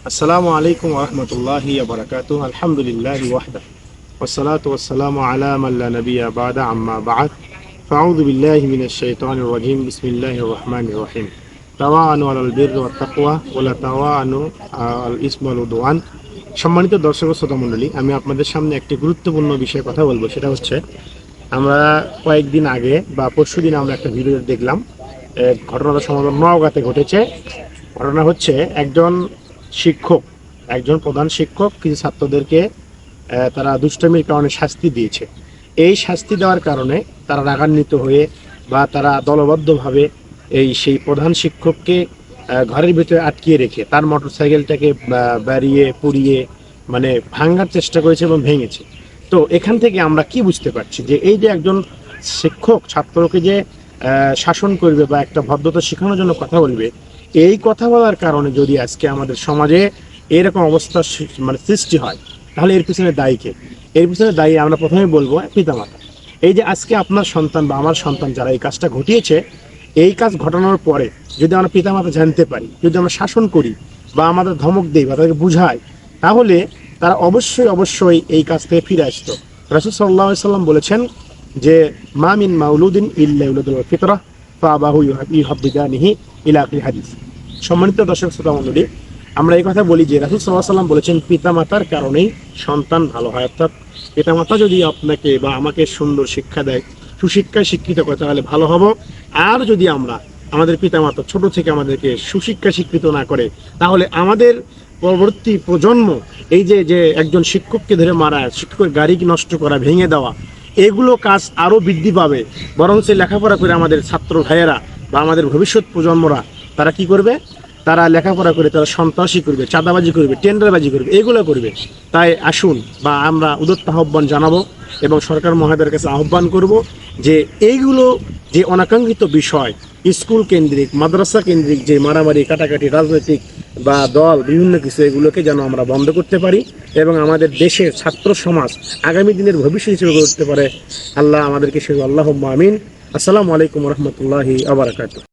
আসসালামু আলাইকুম ওয়া রাহমাতুল্লাহি ওয়া বারাকাতুহু। আলহামদুলিল্লাহি ওয়াহদা ওয়াসসালাতু ওয়াসসালামু আলা মান লা নাবিয়্যা বা'দা, আম্মা বা'দ। ফাআউযু বিল্লাহি মিনাশ শাইতানির রাজীম। বিসমিল্লাহির রহমানির রহিম। তাওয়ানু আলাল বিররি ওয়াত তাকওয়া ওয়া লা তাওয়ানু আলাল ইসমি ওয়াল উদওয়ান। সম্মানিত দর্শক ও শ্রোতা মণ্ডলী, আমি আপনাদের সামনে একটি গুরুত্বপূর্ণ বিষয়ে কথা বলবো। সেটা হচ্ছে, আমরা কয়েকদিন আগে বা পরশুদিন আমরা একটা ভিডিও দেখলাম। ঘটনাটা সম্ভবত নওগাঁতে ঘটেছে। ঘটনা হচ্ছে, একজন প্রধান শিক্ষক কিছু ছাত্রদেরকে তারা দুষ্টামির কারণে শাস্তি দিয়েছে। এই শাস্তি দেওয়ার কারণে তারা রাগান্বিত হয়ে বা তারা দলবদ্ধভাবে সেই প্রধান শিক্ষককে ঘরের ভিতরে আটকিয়ে রেখে তার মোটরসাইকেলটাকে বাড়িয়ে পুড়িয়ে মানে ভাঙার চেষ্টা করেছে এবং ভেঙেছে। তো এখান থেকে আমরা কি বুঝতে পারছি যে এই যে একজন শিক্ষক ছাত্রকে যে শাসন করবে বা একটা ভদ্রতা শেখানোর জন্য কথা বলবে, এই কথা বলার কারণে যদি আজকে আমাদের সমাজে এরকম অবস্থা সৃষ্টি হয়, তাহলে এর পিছনে দায়ী কে? এর পিছনে দায়ী আমরা প্রথমে বলবো পিতামাতা। এই যে আজকে আপনার সন্তান বা আমার সন্তান যারা এই কাজটা ঘটিয়েছে, এই কাজ ঘটানোর পরে যদি আমরা পিতামাতা জানতে পারি, যদি আমরা শাসন করি বা আমাদের ধমক দিই বা তাদেরকে বুঝাই, তাহলে তারা অবশ্যই এই কাজ থেকে ফিরে আসতো। রাসূল সাল্লাল্লাহু আলাইহি সাল্লাম বলেছেন যে, মা মিন মাউলুদিন ইল্লা ইউলাদু ফিতরাহ ফাআবাহু ইউহাব্বিদানিহি ইলা আখির হাদিস। সম্মানিত দর্শক শ্রোতা মণ্ডলী, আমরা এই কথা বলি যে রাসূল সাল্লাল্লাহু আলাইহি সাল্লাম বলেছেন পিতামাতার কারণেই সন্তান ভালো হয়। অর্থাৎ পিতামাতা যদি আপনাকে বা আমাকে সুন্দর শিক্ষা দেয়, সুশিক্ষায় শিক্ষিত করে, তাহলে ভালো হব। আর যদি আমাদের পিতামাতা ছোট থেকে আমাদেরকে সুশিক্ষা শিক্ষিত না করে, তাহলে আমাদের পরবর্তী প্রজন্ম এই যে একজন শিক্ষককে ধরে মারা, শিক্ষকের গাড়ি নষ্ট করা, ভেঙে দেওয়া, এগুলো কাজ আরও বৃদ্ধি পাবে। বরং সে লেখাপড়া করে আমাদের ছাত্র ভাইয়েরা বা আমাদের ভবিষ্যৎ প্রজন্মরা তারা কি করবে? তারা লেখাপড়া করে তারা সন্ত্রাসী করবে, চাঁদাবাজি করবে, টেন্ডারবাজি করবে, এগুলো করবে। তাই আসুন বা আমরা উদাত্ত আহ্বান জানাবো এবং সরকার মহোদয়ের কাছে আহ্বান করব যে এইগুলো যে অনাকাঙ্ক্ষিত বিষয়, স্কুল কেন্দ্রিক, মাদ্রাসা কেন্দ্রিক যে মারামারি, কাটাকাটি, রাজনৈতিক বা দল বিভিন্ন কিছু, এগুলোকে যেন আমরা বন্ধ করতে পারি এবং আমাদের দেশের ছাত্র সমাজ আগামী দিনের ভবিষ্যৎ হিসেবে করতে পারে। আল্লাহ আমাদেরকে সে আল্লাহুম্মা আমিন। আসসালামু আলাইকুম ওয়া রাহমাতুল্লাহি ওয়া বারাকাতুহু।